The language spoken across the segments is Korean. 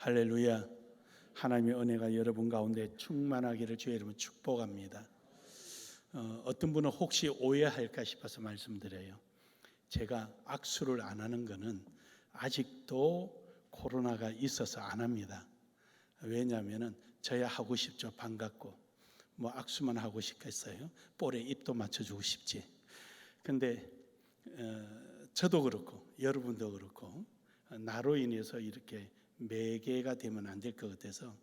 할렐루야. 하나님의 은혜가 여러분 가운데 충만하기를 주의 이름으로 축복합니다. 어떤 분은 혹시 오해할까 싶어서 말씀드려요. 제가 악수를 안 하는 것은 아직도 코로나가 있어서 안 합니다. 왜냐하면 저야 하고 싶죠. 반갑고 뭐 악수만 하고 싶겠어요. 볼에 입도 맞춰주고 싶지. 근데 저도 그렇고 여러분도 그렇고 나로 인해서 이렇게 매개가 되면 안 될 것 같아서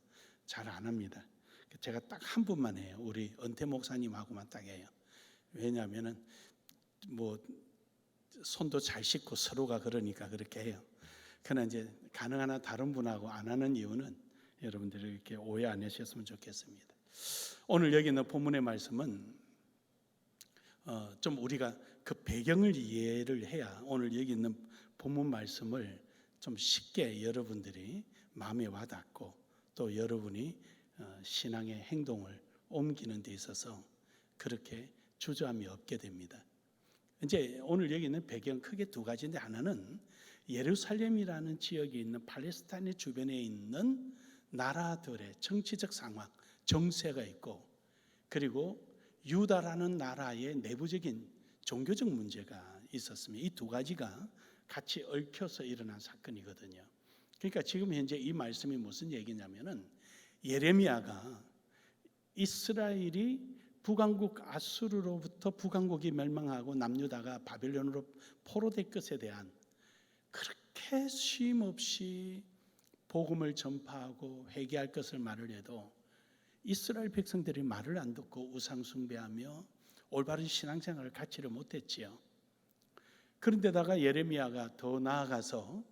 잘 안 합니다. 제가 딱 한 분만 해요. 우리 은퇴 목사님하고만 딱 해요. 왜냐하면은 뭐 손도 잘 씻고 서로가 그러니까 그렇게 해요. 그러나 이제 가능하나 다른 분하고 안 하는 이유는 여러분들이 이렇게 오해 안 하셨으면 좋겠습니다. 오늘 여기 있는 본문의 말씀은 좀 우리가 그 배경을 이해를 해야 오늘 여기 있는 본문 말씀을 좀 쉽게 여러분들이 마음에 와닿고 또 여러분이 신앙의 행동을 옮기는 데 있어서 그렇게 주저함이 없게 됩니다. 이제 오늘 여기 있는 배경 크게 두 가지인데, 하나는 예루살렘이라는 지역에 있는 팔레스타인 주변에 있는 나라들의 정치적 상황, 정세가 있고, 그리고 유다라는 나라의 내부적인 종교적 문제가 있었습니다. 이 두 가지가 같이 얽혀서 일어난 사건이거든요. 그러니까 지금 현재 이 말씀이 무슨 얘기냐면은 예레미야가 이스라엘이 북왕국 아수르로부터 북왕국이 멸망하고 남유다가 바벨론으로 포로될 것에 대한 그렇게 쉼없이 복음을 전파하고 회개할 것을 말을 해도 이스라엘 백성들이 말을 안 듣고 우상 숭배하며 올바른 신앙생활을 갖지를 못했지요. 그런데다가 예레미야가 더 나아가서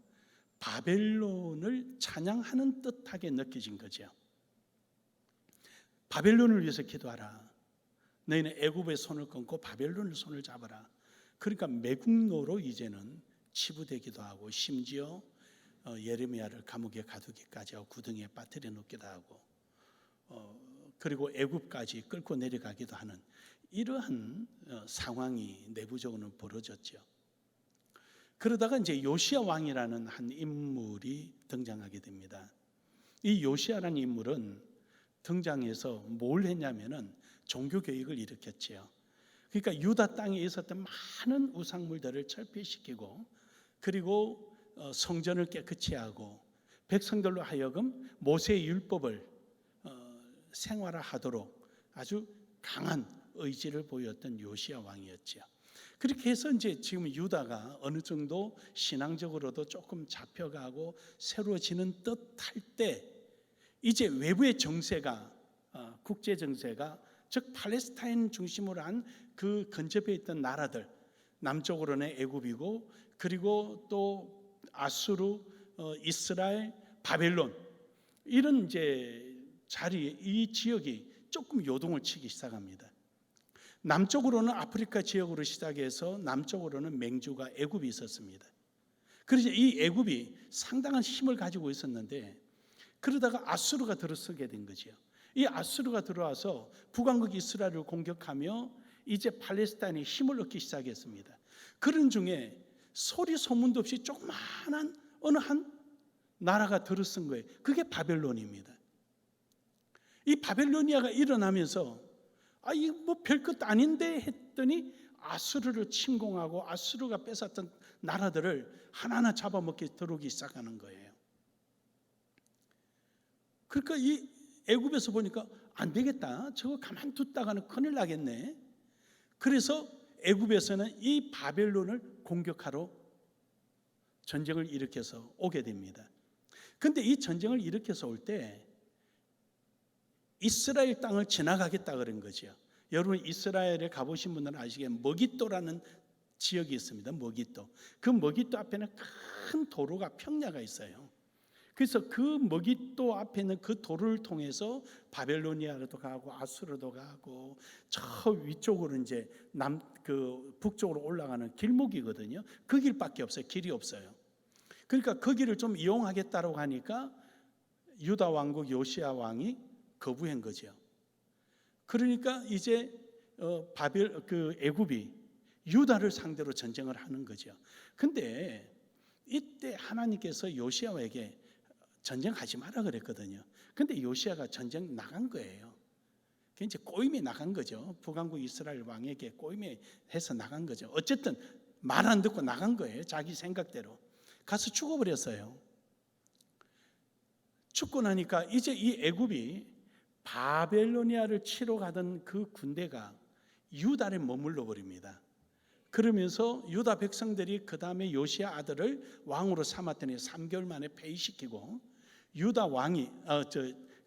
바벨론을 찬양하는 듯하게 느껴진 거죠. 바벨론을 위해서 기도하라. 너희는 애굽의 손을 끊고 바벨론의 손을 잡아라. 그러니까 매국노로 이제는 치부되기도 하고, 심지어 예레미야를 감옥에 가두기까지 하고 구덩이에 빠뜨려 놓기도 하고, 그리고 애굽까지 끌고 내려가기도 하는 이러한 상황이 내부적으로는 벌어졌죠. 그러다가 이제 요시야 왕이라는 한 인물이 등장하게 됩니다. 이 요시야라는 인물은 등장해서 뭘 했냐면은 종교 개혁을 일으켰지요. 그러니까 유다 땅에 있었던 많은 우상물들을 철폐시키고, 그리고 성전을 깨끗이 하고 백성들로 하여금 모세의 율법을 생활화하도록 아주 강한 의지를 보였던 요시야 왕이었죠. 그렇게 해서 이제 지금 유다가 어느 정도 신앙적으로도 조금 잡혀가고 새로워지는 듯할 때, 이제 외부의 정세가, 국제 정세가, 즉 팔레스타인 중심으로 한 그 근접해 있던 나라들, 남쪽으로는 애굽이고, 그리고 또 아수르, 이스라엘, 바벨론, 이런 이제 자리, 이 지역이 조금 요동을 치기 시작합니다. 남쪽으로는 아프리카 지역으로 시작해서 남쪽으로는 맹주가 애굽이 있었습니다. 그래서 이 애굽이 상당한 힘을 가지고 있었는데, 그러다가 아수르가 들어서게 된 거죠. 이 아수르가 들어와서 북왕국 이스라엘을 공격하며 이제 팔레스타인이 힘을 얻기 시작했습니다. 그런 중에 소리 소문도 없이 조그마한 어느 한 나라가 들어선 거예요. 그게 바벨론입니다. 이 바벨로니아가 일어나면서 이거 뭐 별것도 아닌데 했더니 아수르를 침공하고 아수르가 뺏었던 나라들을 하나하나 잡아먹게 들어오기 시작하는 거예요. 그러니까 이 애굽에서 보니까 안 되겠다, 저거 가만뒀다가는 큰일 나겠네. 그래서 애굽에서는 이 바벨론을 공격하러 전쟁을 일으켜서 오게 됩니다. 그런데 이 전쟁을 일으켜서 올 때 이스라엘 땅을 지나가겠다 그런 거죠. 여러분 이스라엘에 가보신 분들은 아시겠지만 머깃도라는 지역이 있습니다. 머깃도. 그 머깃도 앞에는 큰 도로가, 평야가 있어요. 그래서 그 머깃도 앞에 있는 그 도로를 통해서 바벨로니아로도 가고 아수르도 가고 저 위쪽으로 이제 북쪽으로 올라가는 길목이거든요. 그 길밖에 없어요. 길이 없어요. 그러니까 그 길을 좀 이용하겠다고 하니까 유다 왕국 요시야 왕이 거부한 거죠. 그러니까 이제 애굽이 유다를 상대로 전쟁을 하는 거죠. 근데 이때 하나님께서 요시야에게 전쟁하지 마라 그랬거든요. 근데 요시야가 전쟁 나간 거예요. 이제 꼬임에 나간 거죠. 북왕국 이스라엘 왕에게 꼬임에 해서 나간 거죠. 어쨌든 말 안 듣고 나간 거예요. 자기 생각대로 가서 죽어버렸어요. 죽고 나니까 이제 이 애굽이 바벨로니아를 치러 가던 그 군대가 유다에 머물러 버립니다. 그러면서 유다 백성들이 그 다음에 요시야 아들을 왕으로 삼았더니 3개월 만에 폐위시키고, 유다 왕이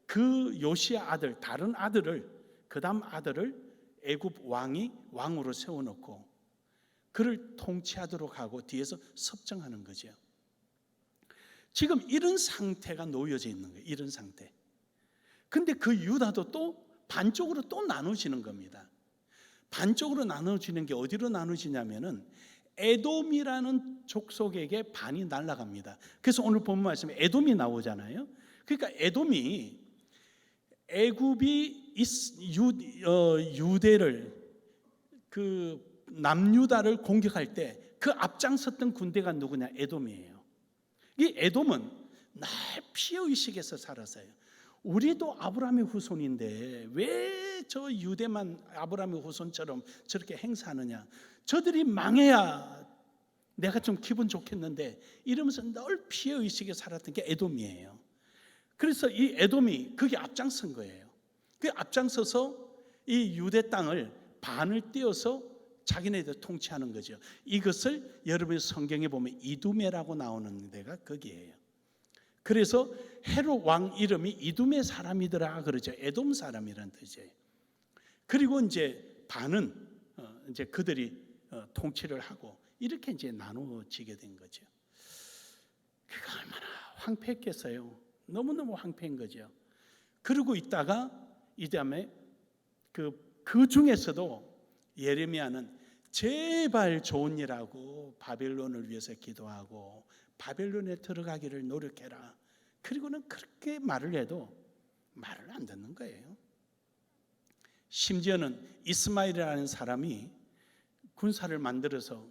그 요시야 아들 다른 아들을, 그 다음 아들을 애굽 왕이 왕으로 세워놓고 그를 통치하도록 하고 뒤에서 섭정하는 거죠. 지금 이런 상태가 놓여져 있는 거예요. 이런 상태. 근데 그 유다도 또 반쪽으로 또 나눠지는 겁니다. 반쪽으로 나눠지는 게 어디로 나눠지냐면은 에돔이라는 족속에게 반이 날아갑니다. 그래서 오늘 본 말씀에 에돔이 나오잖아요. 그러니까 에돔이 애굽이 유대를 그 남유다를 공격할 때 그 앞장섰던 군대가 누구냐? 에돔이에요. 이 에돔은 늘 피해의식에서 살았어요. 우리도 아브라함의 후손인데 왜 저 유대만 아브라함의 후손처럼 저렇게 행사하느냐? 저들이 망해야 내가 좀 기분 좋겠는데 이러면서 늘 피해의식에 살았던 게 에돔이에요. 그래서 이 에돔이 그게 앞장선 거예요. 그 앞장서서 이 유대 땅을 반을 떼어서 자기네들 통치하는 거죠. 이것을 여러분이 성경에 보면 이두메라고 나오는 데가 거기에요. 그래서 헤롯 왕 이름이 이두메 사람이더라 그러죠. 에돔 사람이라는 뜻이에요. 그리고 이제 반은 이제 그들이 통치를 하고 이렇게 이제 나누어지게 된 거죠. 그가 얼마나 황폐했겠어요. 너무너무 황폐한 거죠. 그러고 있다가 이 다음에 그 중에서도 예레미야는 제발 좋은 일하고 바벨론을 위해서 기도하고 바벨론에 들어가기를 노력해라. 그리고는 그렇게 말을 해도 말을 안 듣는 거예요. 심지어는 이스마엘이라는 사람이 군사를 만들어서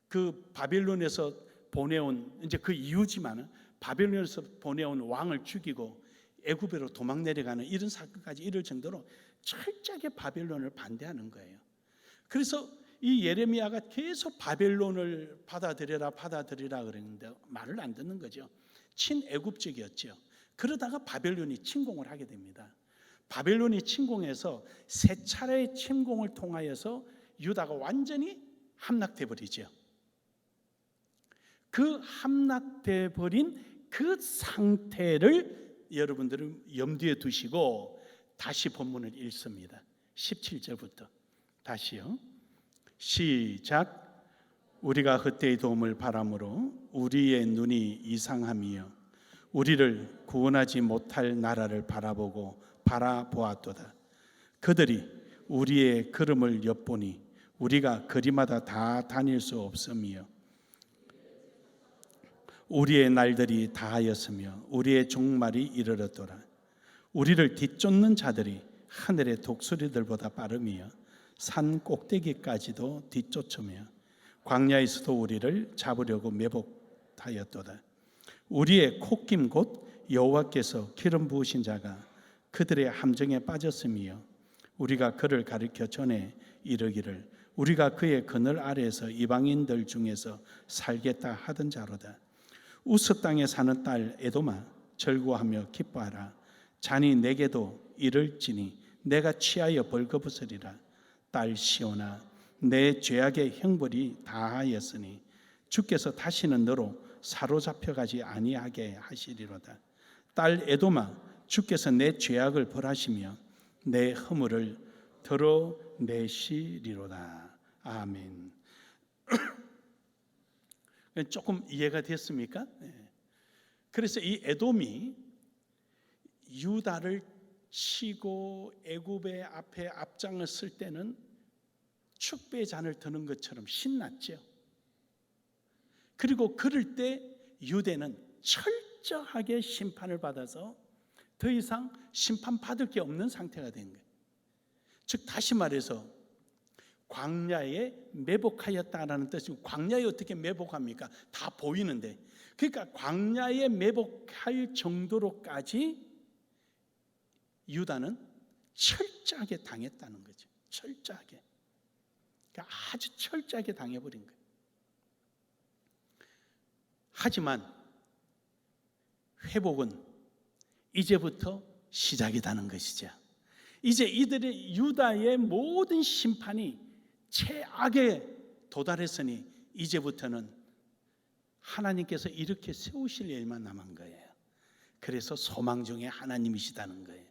그 바벨론에서 보내온, 이제 그 이유지만은 바벨론에서 보내온 왕을 죽이고 애굽으로 도망 내려가는 이런 사건까지 이를 정도로 철저하게 바벨론을 반대하는 거예요. 그래서 이 예레미야가 계속 바벨론을 받아들여라 그랬는데 말을 안 듣는 거죠. 친애굽적이었죠. 그러다가 바벨론이 침공을 하게 됩니다. 바벨론이 침공해서 세 차례의 침공을 통하여서 유다가 완전히 함락돼 버리죠. 그 함락돼 버린 그 상태를 여러분들은 염두에 두시고 다시 본문을 읽습니다. 17절부터 다시요. 시작. 우리가 헛되이 도움을 바람으로 우리의 눈이 이상함이여 우리를 구원하지 못할 나라를 바라보았도다. 그들이 우리의 걸음을 엿보니 우리가 거리마다 다 다닐 수 없음이여 우리의 날들이 다하였으며 우리의 종말이 이르렀도다. 우리를 뒤쫓는 자들이 하늘의 독수리들보다 빠름이여 산 꼭대기까지도 뒤쫓으며 광야에서도 우리를 잡으려고 매복하였도다. 우리의 콧김 곧 여호와께서 기름 부으신 자가 그들의 함정에 빠졌으며 우리가 그를 가리켜 전에 이르기를 우리가 그의 그늘 아래에서 이방인들 중에서 살겠다 하던 자로다. 우스 땅에 사는 딸 에돔아 절구하며 기뻐하라. 잔이 내게도 이를지니 내가 취하여 벌거벗으리라. 딸 시온아 내 죄악의 형벌이 다하였으니 주께서 다시는 너로 사로잡혀가지 아니하게 하시리로다. 딸 에돔아 주께서 내 죄악을 벌하시며 내 허물을 덜어내시리로다. 아멘. 조금 이해가 됐습니까? 그래서 이 에돔이 유다를 치고 애굽의 앞에 앞장을 쓸 때는 축배의 잔을 드는 것처럼 신났죠. 그리고 그럴 때 유대는 철저하게 심판을 받아서 더 이상 심판받을 게 없는 상태가 된 거예요. 즉 다시 말해서 광야에 매복하였다라는 뜻이고, 광야에 어떻게 매복합니까? 다 보이는데. 그러니까 광야에 매복할 정도로까지 유다는 철저하게 당했다는 거죠. 철저하게. 그러니까 아주 철저하게 당해버린 거예요. 하지만 회복은 이제부터 시작이라는 것이죠. 이제 이들의 유다의 모든 심판이 최악에 도달했으니 이제부터는 하나님께서 이렇게 세우실 일만 남은 거예요. 그래서 소망 중에 하나님이시다는 거예요.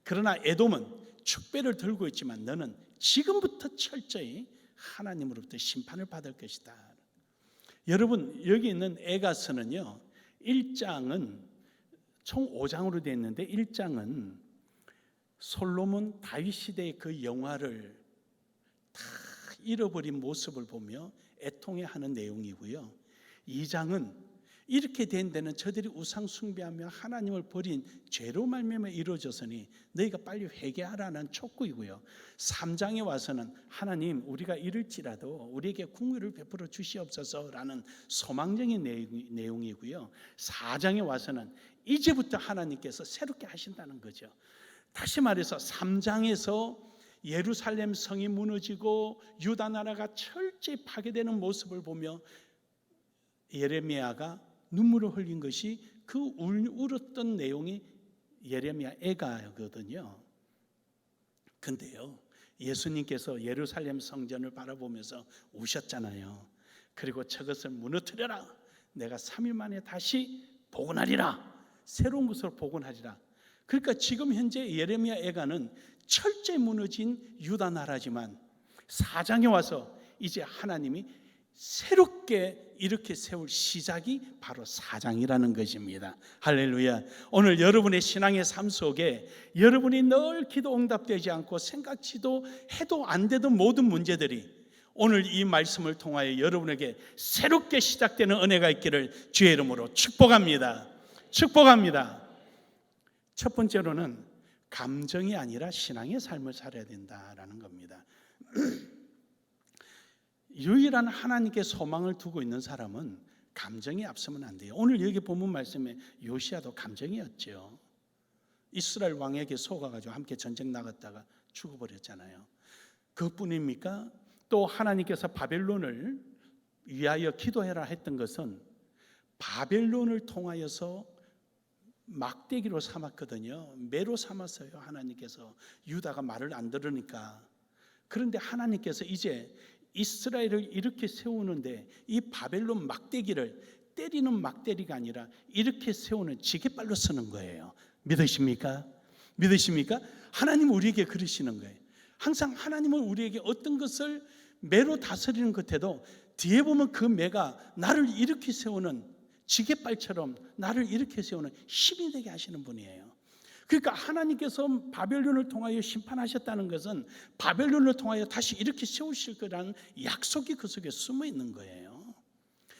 그러나 에돔은 축배를 들고 있지만 너는 지금부터 철저히 하나님으로부터 심판을 받을 것이다. 여러분, 여기 있는 에가서는요, 1장은 총 5장으로 되어 있는데 1장은 솔로몬 다윗 시대의 그 영화를 다 잃어버린 모습을 보며 애통해하는 내용이고요. 2장은 이렇게 된 데는 저들이 우상 숭배하며 하나님을 버린 죄로 말미암아 이루어졌으니 너희가 빨리 회개하라는 촉구이고요. 3장에 와서는 하나님 우리가 이럴지라도 우리에게 긍휼을 베풀어 주시옵소서라는 소망적인 내용이고요. 4장에 와서는 이제부터 하나님께서 새롭게 하신다는 거죠. 다시 말해서 3장에서 예루살렘 성이 무너지고 유다 나라가 철저히 파괴되는 모습을 보며 예레미야가 눈물을 흘린 것이 그 울었던 내용이 예레미야 애가거든요. 근데요, 예수님께서 예루살렘 성전을 바라보면서 우셨잖아요. 그리고 저것을 무너뜨려라. 내가 3일 만에 다시 복원하리라. 새로운 것으로 복원하리라. 그러니까 지금 현재 예레미야 애가는 철저히 무너진 유다 나라지만 4장에 와서 이제 하나님이 새롭게 이렇게 세울 시작이 바로 4장이라는 것입니다. 할렐루야. 오늘 여러분의 신앙의 삶 속에 여러분이 늘 기도 응답되지 않고 생각지도 해도 안 되던 모든 문제들이 오늘 이 말씀을 통하여 여러분에게 새롭게 시작되는 은혜가 있기를 주의 이름으로 축복합니다. 축복합니다. 첫 번째로는 감정이 아니라 신앙의 삶을 살아야 된다라는 겁니다. 유일한 하나님께 소망을 두고 있는 사람은 감정이 앞서면 안 돼요. 오늘 여기 본문 말씀에 요시야도 감정이었죠. 이스라엘 왕에게 속아가지고 함께 전쟁 나갔다가 죽어버렸잖아요. 그것뿐입니까? 또 하나님께서 바벨론을 위하여 기도해라 했던 것은 바벨론을 통하여서 막대기로 삼았거든요. 매로 삼았어요. 하나님께서 유다가 말을 안 들으니까. 그런데 하나님께서 이제 이스라엘을 이렇게 세우는데 이 바벨론 막대기를 때리는 막대기가 아니라 이렇게 세우는 지게발로 쓰는 거예요. 믿으십니까? 믿으십니까? 하나님은 우리에게 그러시는 거예요. 항상 하나님은 우리에게 어떤 것을 매로 다스리는 것에도 뒤에 보면 그 매가 나를 이렇게 세우는 지게발처럼 나를 이렇게 세우는 힘이 되게 하시는 분이에요. 그러니까 하나님께서 바벨론을 통하여 심판하셨다는 것은 바벨론을 통하여 다시 이렇게 세우실 거라는 약속이 그 속에 숨어 있는 거예요.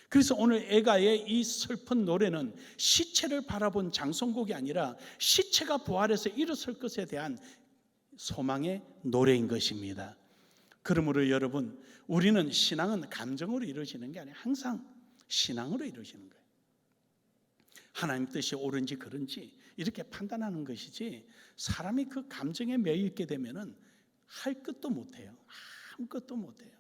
그래서 오늘 애가의 이 슬픈 노래는 시체를 바라본 장송곡이 아니라 시체가 부활해서 일어설 것에 대한 소망의 노래인 것입니다. 그러므로 여러분, 우리는 신앙은 감정으로 이루어지는 게 아니라 항상 신앙으로 이루어지는 거예요. 하나님 뜻이 옳은지 그른지 이렇게 판단하는 것이지, 사람이 그 감정에 매여 있게 되면은 할 것도 못해요. 아무것도 못해요.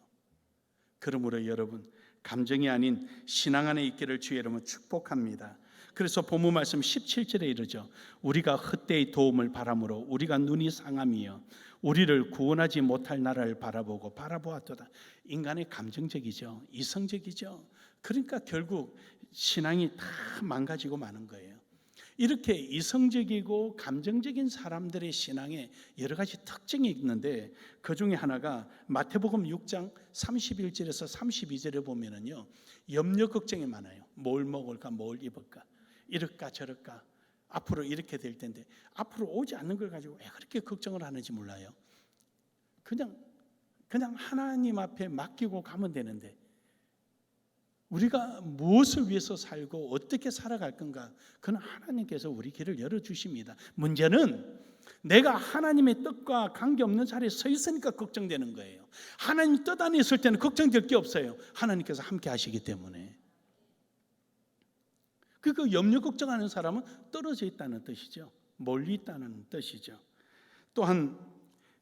그러므로 여러분, 감정이 아닌 신앙 안에 있기를 주의 이름으로 축복합니다. 그래서 본문 말씀 17절에 이르죠. 우리가 헛되이 도움을 바람으로 우리가 눈이 상함이여 우리를 구원하지 못할 나라를 바라보았도다. 인간의 감정적이죠. 이성적이죠. 그러니까 결국 신앙이 다 망가지고 마는 거예요. 이렇게 이성적이고 감정적인 사람들의 신앙에 여러 가지 특징이 있는데 그 중에 하나가 마태복음 6장 31절에서 32절에 보면은요, 염려 걱정이 많아요. 뭘 먹을까, 뭘 입을까, 이럴까 저럴까, 앞으로 이렇게 될 텐데 앞으로 오지 않는 걸 가지고 왜 그렇게 걱정을 하는지 몰라요. 그냥 하나님 앞에 맡기고 가면 되는데 우리가 무엇을 위해서 살고 어떻게 살아갈 건가, 그건 하나님께서 우리 길을 열어주십니다. 문제는 내가 하나님의 뜻과 관계없는 자리에 서 있으니까 걱정되는 거예요. 하나님 뜻 안에 있을 때는 걱정될 게 없어요. 하나님께서 함께 하시기 때문에. 그 염려 걱정하는 사람은 떨어져 있다는 뜻이죠. 멀리 있다는 뜻이죠. 또한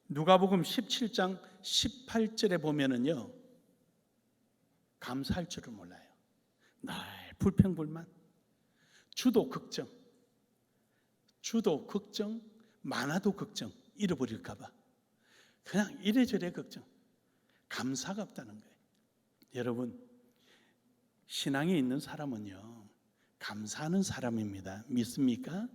누가복음 17장 18절에 보면은요, 감사할 줄을 몰라요. 늘 불평불만, 주도 걱정, 많아도 걱정, 잃어버릴까 봐 그냥 이래저래 걱정, 감사가 없다는 거예요. 여러분, 신앙에 있는 사람은요, 감사하는 사람입니다. 믿습니까?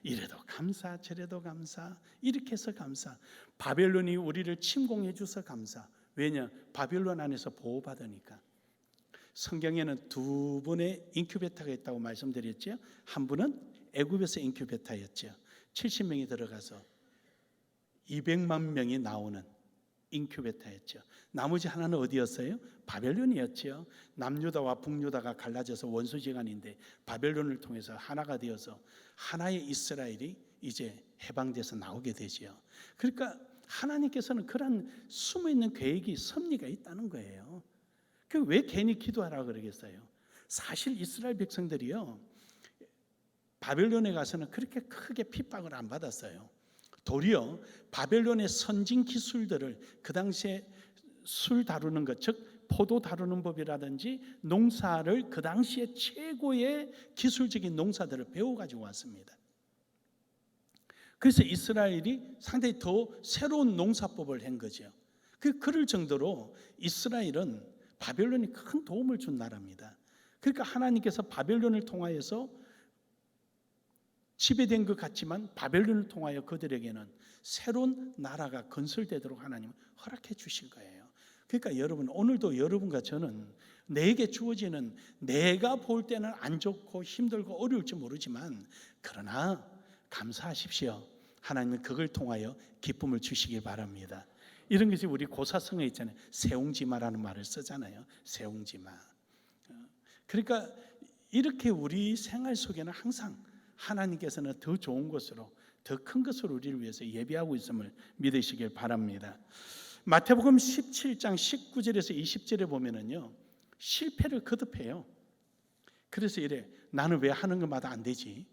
이래도 감사, 저래도 감사, 이렇게 해서 감사. 바벨론이 우리를 침공해 줘서 감사. 왜냐? 바벨론 안에서 보호받으니까. 성경에는 두 분의 인큐베터가 있다고 말씀드렸죠. 한 분은 애굽에서 인큐베터였죠. 70명이 들어가서 200만 명이 나오는 인큐베터였죠. 나머지 하나는 어디였어요? 바벨론이었죠. 남유다와 북유다가 갈라져서 원수지간인데 바벨론을 통해서 하나가 되어서 하나의 이스라엘이 이제 해방돼서 나오게 되죠. 그러니까 하나님께서는 그런 숨어있는 계획이, 섭리가 있다는 거예요. 왜 괜히 기도하라 그러겠어요? 사실 이스라엘 백성들이요, 바벨론에 가서는 그렇게 크게 핍박을 안 받았어요. 도리어 바벨론의 선진 기술들을, 그 당시에 술 다루는 것, 즉 포도 다루는 법이라든지 농사를, 그 당시에 최고의 기술적인 농사들을 배워가지고 왔습니다. 그래서 이스라엘이 상당히 더 새로운 농사법을 한 거죠. 그럴 정도로 이스라엘은 바벨론이 큰 도움을 준 나라입니다. 그러니까 하나님께서 바벨론을 통하여서 지배된 것 같지만 바벨론을 통하여 그들에게는 새로운 나라가 건설되도록 하나님은 허락해 주신 거예요. 그러니까 여러분, 오늘도 여러분과 저는 내게 주어지는, 내가 볼 때는 안 좋고 힘들고 어려울지 모르지만, 그러나 감사하십시오. 하나님은 그걸 통하여 기쁨을 주시길 바랍니다. 이런 것이 우리 고사성에 있잖아요. 세웅지마라는 말을 쓰잖아요. 세웅지마. 그러니까 이렇게 우리 생활 속에는 항상 하나님께서는 더 좋은 것으로, 더 큰 것으로 우리를 위해서 예비하고 있음을 믿으시길 바랍니다. 마태복음 17장 19절에서 20절에 보면은요, 실패를 거듭해요. 그래서 이래, 나는 왜 하는 것마다 안 되지?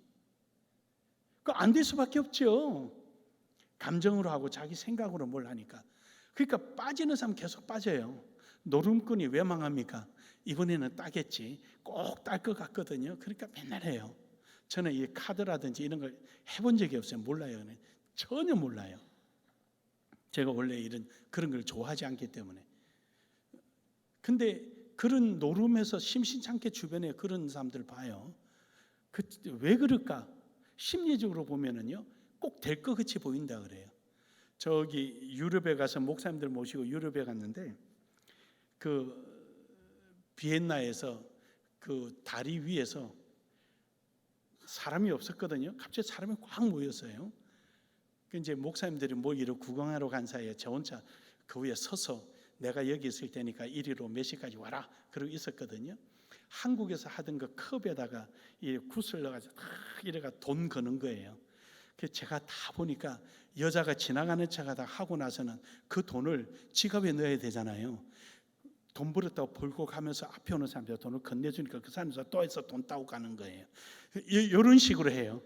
안 될 수밖에 없죠. 감정으로 하고 자기 생각으로 뭘 하니까. 그러니까 빠지는 사람 계속 빠져요. 노름꾼이 왜 망합니까? 이번에는 따겠지. 꼭 딸 것 같거든요. 그러니까 맨날 해요. 저는 이 카드라든지 이런 걸 해본 적이 없어요. 몰라요. 전혀 몰라요. 제가 원래 그런 걸 좋아하지 않기 때문에. 근데 그런 노름에서 심심찮게 주변에 그런 사람들 봐요. 왜 그럴까? 심리적으로 보면은요, 꼭 될 것 같이 보인다 그래요. 저기 유럽에 가서 목사님들 모시고 유럽에 갔는데, 그 비엔나에서 그 다리 위에서 사람이 없었거든요. 갑자기 사람이 꽉 모였어요. 이제 목사님들이 이러 구경하러 간 사이에 저 혼자 그 위에 서서 내가 여기 있을 테니까 이리로 몇 시까지 와라 그러고 있었거든요. 한국에서 하던 그 컵에다가 이 굿을 넣어가지고 탁 이래가 돈 거는 거예요. 그래서 제가 다 보니까 여자가 지나가는 차가 다 하고 나서는 그 돈을 지갑에 넣어야 되잖아요. 돈 벌었다고 벌고 가면서 앞에 오는 사람들 돈을 건네주니까 그 사람에서 또 해서 돈 따고 가는 거예요. 이런 식으로 해요.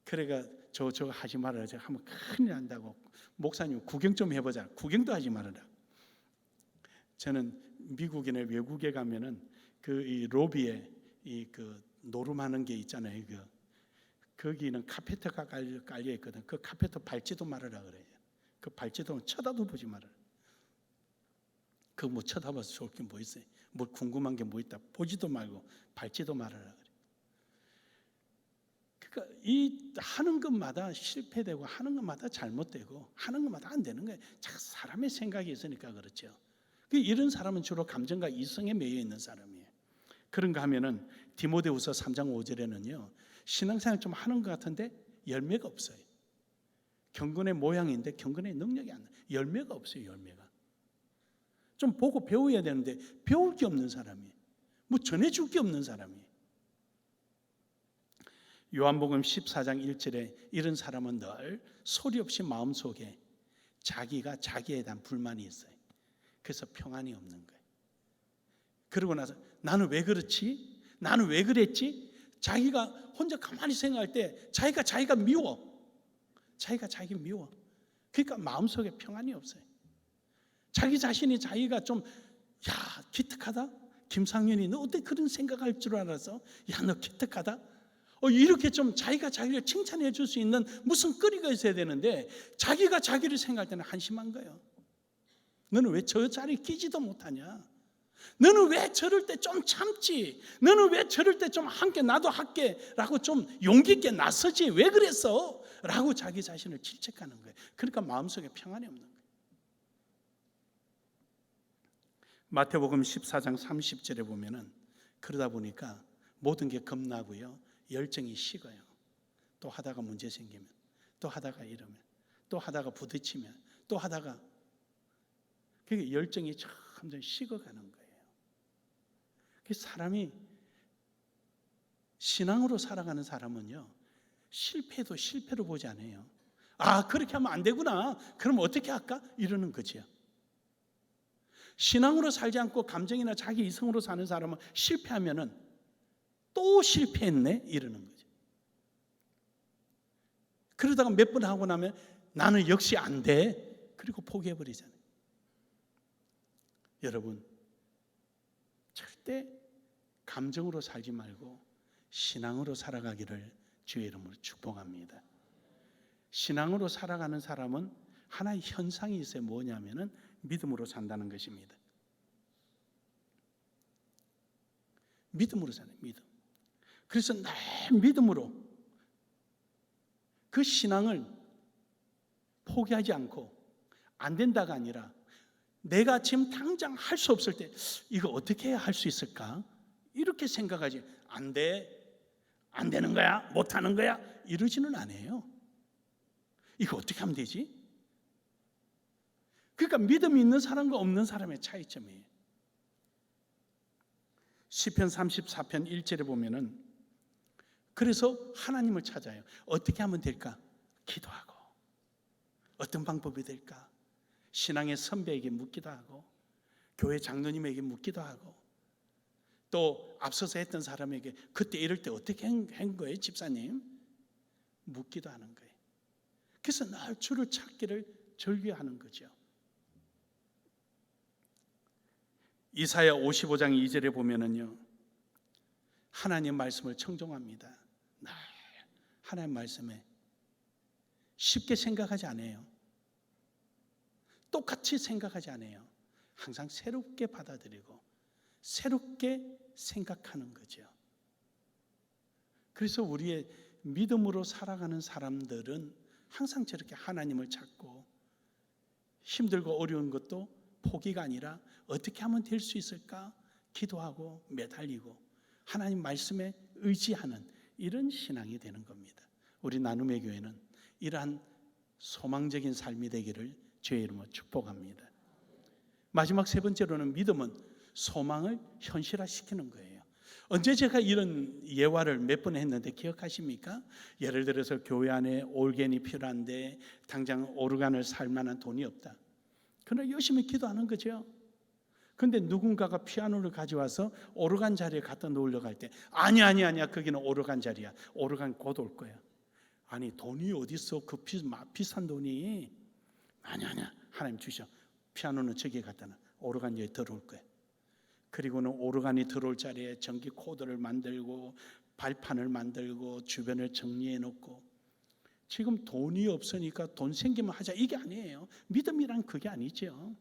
그래가 저거 하지 말아라. 제가 하면 큰일 난다고. 목사님 구경 좀 해보자. 구경도 하지 말아라. 저는 미국이나 외국에 가면은 이 로비에 그 노름하는 게 있잖아요. 거기는 카페트가 깔려 있거든. 그 카페트 밟지도 말아라 그래요. 그 밟지도 쳐다도 보지 말아라. 뭐 쳐다봐서 좋을 게 뭐 있어요? 뭐 궁금한 게 뭐 있다. 보지도 말고 밟지도 말아라 그래. 그러니까 이 하는 것마다 실패되고 하는 것마다 잘못되고 하는 것마다 안 되는 거예요. 사람의 생각이 있으니까 그렇죠. 이런 사람은 주로 감정과 이성에 매여 있는 사람이에요. 그런가 하면은 디모데후서 3장 5절에는요, 신앙생활 좀 하는 것 같은데 열매가 없어요. 경건의 모양인데 경건의 능력이 안 나요. 열매가 없어요. 열매가. 좀 보고 배워야 되는데 배울 게 없는 사람이에요. 뭐 전해줄 게 없는 사람이에요. 요한복음 14장 1절에 이런 사람은 늘 소리 없이 마음속에 자기에 대한 불만이 있어요. 그래서 평안이 없는 거예요. 그러고 나서 나는 왜 그렇지? 나는 왜 그랬지? 자기가 혼자 가만히 생각할 때 자기가 미워. 자기 미워. 그러니까 마음속에 평안이 없어요. 자기 자신이 자기가 좀 기특하다. 김상현이 너 어떻게 그런 생각할 줄 알았어? 야, 너 기특하다. 이렇게 좀 자기가 자기를 칭찬해 줄 수 있는 무슨 거리가 있어야 되는데 자기가 자기를 생각할 때는 한심한 거예요. 너는 왜 저 자리에 끼지도 못하냐? 너는 왜 저럴 때 좀 참지? 너는 왜 저럴 때 좀 함께 나도 할게 라고 좀 용기 있게 나서지? 왜 그랬어? 라고 자기 자신을 질책하는 거예요. 그러니까 마음속에 평안이 없는 거예요. 마태복음 14장 30절에 보면은 그러다 보니까 모든 게 겁나고요. 열정이 식어요. 또 하다가 문제 생기면, 또 하다가 이러면, 또 하다가 부딪히면, 또 하다가 그게 열정이 점점 식어가는 거예요. 그 사람이 신앙으로 살아가는 사람은요, 실패도 실패로 보지 않아요. 그렇게 하면 안 되구나. 그럼 어떻게 할까? 이러는 거지요. 신앙으로 살지 않고 감정이나 자기 이성으로 사는 사람은 실패하면은 또 실패했네 이러는 거죠. 그러다가 몇 번 하고 나면 나는 역시 안 돼. 그리고 포기해버리잖아요. 여러분, 절대 감정으로 살지 말고 신앙으로 살아가기를 주의 이름으로 축복합니다. 신앙으로 살아가는 사람은 하나의 현상이 있어요. 뭐냐면은 믿음으로 산다는 것입니다. 믿음으로 사는 믿음. 그래서 늘 믿음으로 그 신앙을 포기하지 않고 안 된다가 아니라 내가 지금 당장 할 수 없을 때 이거 어떻게 해야 할 수 있을까? 이렇게 생각하지. 안 돼. 안 되는 거야. 못 하는 거야. 이러지는 않아요. 이거 어떻게 하면 되지? 그러니까 믿음이 있는 사람과 없는 사람의 차이점이에요. 시편 34편 1절에 보면은 그래서 하나님을 찾아요. 어떻게 하면 될까? 기도하고. 어떤 방법이 될까? 신앙의 선배에게 묻기도 하고 교회 장로님에게 묻기도 하고 또 앞서서 했던 사람에게 그때 이럴 때 어떻게 한 거예요 집사님? 묻기도 하는 거예요. 그래서 늘 주를 찾기를 즐겨하는 거죠. 이사야 55장 2절에 보면은요, 하나님 말씀을 청종합니다. 늘 하나님 말씀에 쉽게 생각하지 않아요. 똑같이 생각하지 않아요. 항상 새롭게 받아들이고 새롭게 생각하는 거죠. 그래서 우리의 믿음으로 살아가는 사람들은 항상 저렇게 하나님을 찾고 힘들고 어려운 것도 포기가 아니라 어떻게 하면 될 수 있을까? 기도하고 매달리고 하나님 말씀에 의지하는 이런 신앙이 되는 겁니다. 우리 나눔의 교회는 이러한 소망적인 삶이 되기를 주의 이름으로 축복합니다. 마지막 세 번째로는 믿음은 소망을 현실화시키는 거예요. 언제 제가 이런 예화를 몇 번 했는데 기억하십니까? 예를 들어서 교회 안에 올겐이 필요한데 당장 오르간을 살 만한 돈이 없다. 그러나 열심히 기도하는 거죠. 그런데 누군가가 피아노를 가져와서 오르간 자리에 갖다 놓으려고 할 때 아니야 거기는 오르간 자리야. 오르간 곧 올 거야. 아니 돈이 어디 있어? 그 비싼 돈이. 아니야 하나님 주셔. 피아노는 저기에 갖다 놔. 오르간 여기 들어올 거야. 그리고는 오르간이 들어올 자리에 전기 코드를 만들고 발판을 만들고 주변을 정리해 놓고 지금 돈이 없으니까 돈 생기면 하자 이게 아니에요. 믿음이란 그게 아니죠.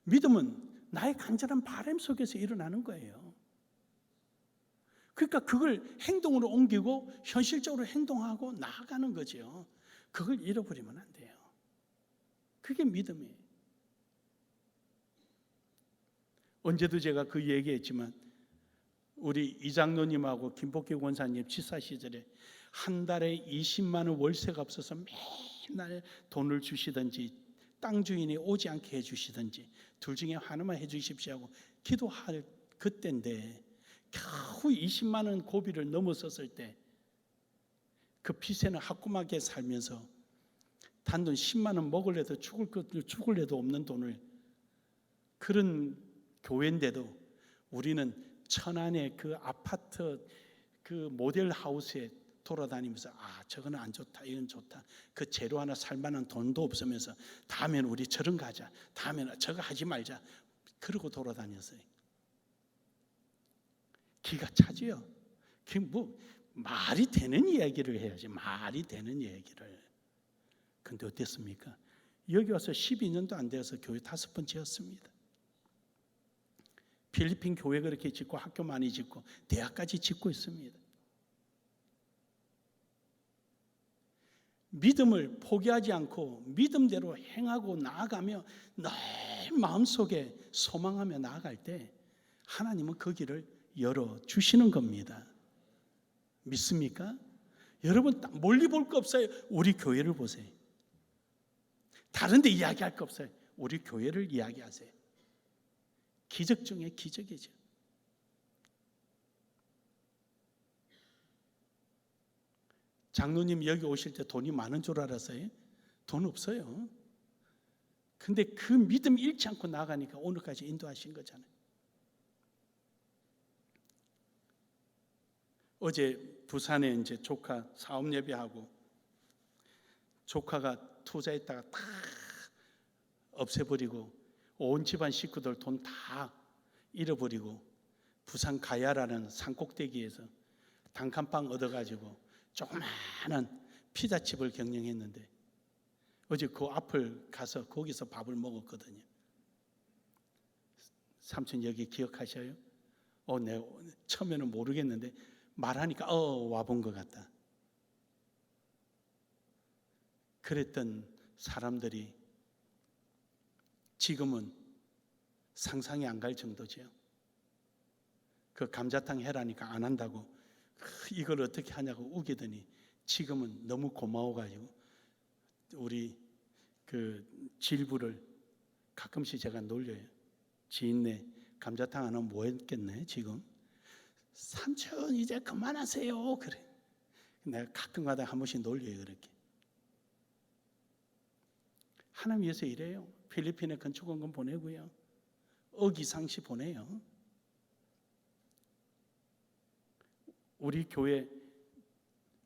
믿음은 나의 간절한 바람 속에서 일어나는 거예요. 그러니까 그걸 행동으로 옮기고 현실적으로 행동하고 나아가는 거죠. 그걸 잃어버리면 안 돼요. 그게 믿음이에요. 언제도 제가 그 얘기했지만 우리 이장로님하고 김복기 권사님 지사 시절에 한 달에 20만 원 월세가 없어서 매일 돈을 주시든지 땅 주인이 오지 않게 해주시든지 둘 중에 하나만 해주십시오 하고 기도할 그때인데 겨우 20만 원 고비를 넘어섰을 때 그 빚에는 하꾸하게 살면서 단돈 10만 원 먹을래도 죽을래도 없는 돈을 그런 교회인데도 우리는 천안의 그 아파트 그 모델 하우스에 돌아다니면서 저거는 안 좋다, 이건 좋다, 그 재료 하나 살 만한 돈도 없으면서 다음에는 우리 저런 가자, 다음에는 저거 하지 말자, 그러고 돌아다녔어요. 기가 차지요. 그 뭐 말이 되는 이야기를 해야지, 말이 되는 얘기를. 근데 어땠습니까? 여기 와서 12년도 안 되어서 교회 5번 지었습니다. 필리핀 교회 그렇게 짓고 학교 많이 짓고 대학까지 짓고 있습니다. 믿음을 포기하지 않고 믿음대로 행하고 나아가며 늘 마음속에 소망하며 나아갈 때 하나님은 그 길을 열어주시는 겁니다. 믿습니까? 여러분 멀리 볼 거 없어요. 우리 교회를 보세요. 다른 데 이야기할 거 없어요. 우리 교회를 이야기하세요. 기적 중에 기적이죠. 장로님 여기 오실 때 돈이 많은 줄 알았어요? 돈 없어요. 근데 그 믿음 잃지 않고 나가니까 오늘까지 인도하신 거잖아요. 어제 부산에 이제 조카 사업 예배하고 조카가 투자했다가 다 없애버리고 온 집안 식구들 돈 다 잃어버리고 부산 가야라는 산꼭대기에서 단칸방 얻어가지고 조그마한 피자집을 경영했는데 어제 그 앞을 가서 거기서 밥을 먹었거든요. 삼촌 여기 기억하셔요? 내가 처음에는 모르겠는데 말하니까 와본 것 같다. 그랬던 사람들이 지금은 상상이 안 갈 정도죠. 그 감자탕 해라니까 안 한다고 이걸 어떻게 하냐고 우기더니 지금은 너무 고마워가지고 우리 그 질부를 가끔씩 제가 놀려요. 지인네 감자탕 안 하면 뭐 했겠네 지금. 삼촌 이제 그만하세요. 그래. 내가 가끔가다 한 번씩 놀려요 그렇게. 하나님 위해서 이래요. 필리핀에 건축원금 보내고요. 어기상시 보내요. 우리 교회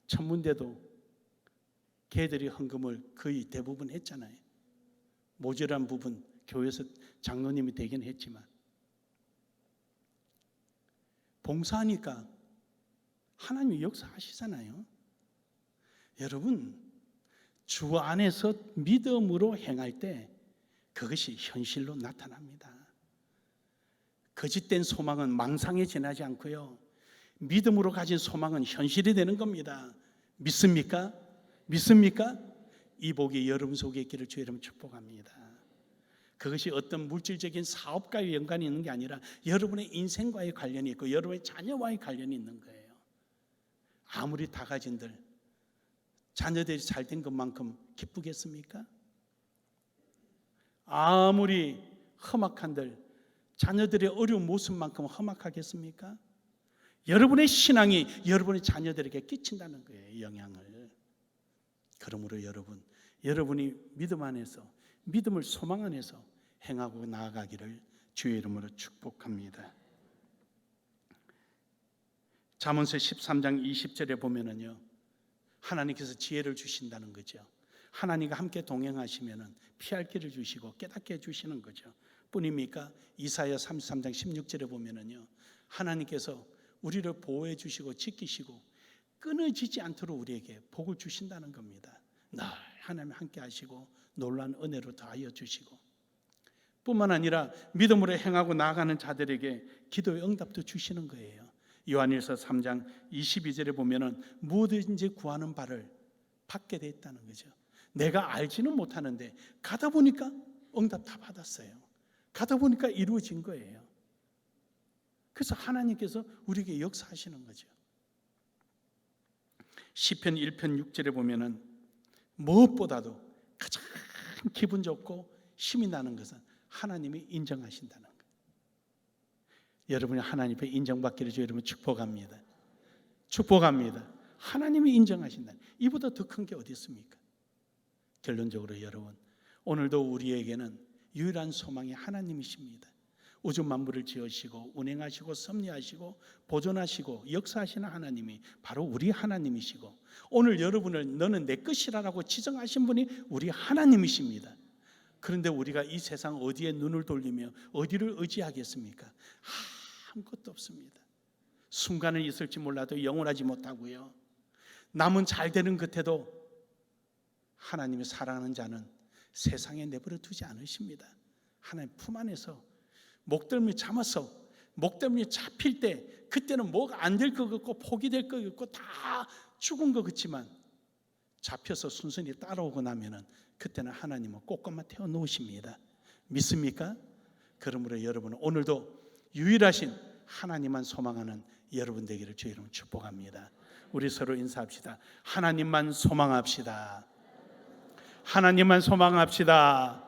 천문대도 걔들이 헌금을 거의 대부분 했잖아요. 모자란 부분 교회에서 장로님이 되긴 했지만 봉사하니까 하나님이 역사하시잖아요. 여러분 주 안에서 믿음으로 행할 때 그것이 현실로 나타납니다. 거짓된 소망은 망상에 지나지 않고요. 믿음으로 가진 소망은 현실이 되는 겁니다. 믿습니까? 믿습니까? 이 복이 여러분 속에 있기를 주의 이름으로 축복합니다. 그것이 어떤 물질적인 사업과의 연관이 있는 게 아니라 여러분의 인생과의 관련이 있고 여러분의 자녀와의 관련이 있는 거예요. 아무리 다 가진들 자녀들이 잘된 것만큼 기쁘겠습니까? 아무리 험악한들 자녀들의 어려운 모습만큼 험악하겠습니까? 여러분의 신앙이 여러분의 자녀들에게 끼친다는 거예요. 영향을. 그러므로 여러분이 믿음 안에서 믿음을 소망 안에서 행하고 나아가기를 주의 이름으로 축복합니다. 잠언서 13장 20절에 보면은요. 하나님께서 지혜를 주신다는 거죠. 하나님과 함께 동행하시면은 피할 길을 주시고 깨닫게 해 주시는 거죠. 뿐입니까? 이사야 33장 16절에 보면은요. 하나님께서 우리를 보호해 주시고 지키시고 끊어지지 않도록 우리에게 복을 주신다는 겁니다. 늘 하나님 함께 하시고 놀라운 은혜로 더하여 주시고 뿐만 아니라 믿음으로 행하고 나아가는 자들에게 기도의 응답도 주시는 거예요. 요한일서 3장 22절에 보면은 무엇든지 구하는 바를 받게 돼 있다는 거죠. 내가 알지는 못하는데 가다 보니까 응답 다 받았어요. 가다 보니까 이루어진 거예요. 그래서 하나님께서 우리에게 역사하시는 거죠. 시편 1편 6절에 보면은 무엇보다도 가장 기분 좋고 힘이 나는 것은 하나님이 인정하신다는 거예요. 여러분이 하나님 앞에 인정받기를 주의 이름으로 축복합니다. 축복합니다. 하나님이 인정하신다. 이보다 더 큰 게 어디 있습니까? 결론적으로 여러분, 오늘도 우리에게는 유일한 소망이 하나님이십니다. 우주 만물을 지으시고 운행하시고 섭리하시고 보존하시고 역사하시는 하나님이 바로 우리 하나님이시고, 오늘 여러분을 너는 내 것이라고 지정하신 분이 우리 하나님이십니다. 그런데 우리가 이 세상 어디에 눈을 돌리며 어디를 의지하겠습니까? 아무것도 없습니다. 순간은 있을지 몰라도 영원하지 못하고요, 남은 잘 되는 끝에도 하나님이 사랑하는 자는 세상에 내버려 두지 않으십니다. 하나님 품 안에서 목덜미 잡아서 목덜미 잡힐 때 그때는 뭐가 안 될 것 같고 포기될 것 같고 다 죽은 것 같지만 잡혀서 순순히 따라오고 나면은 그때는 하나님은 꽃감아 태워 놓으십니다. 믿습니까? 그러므로 여러분은 오늘도 유일하신 하나님만 소망하는 여러분 되기를 주의 이름으로 축복합니다. 우리 서로 인사합시다. 하나님만 소망합시다. 하나님만 소망합시다.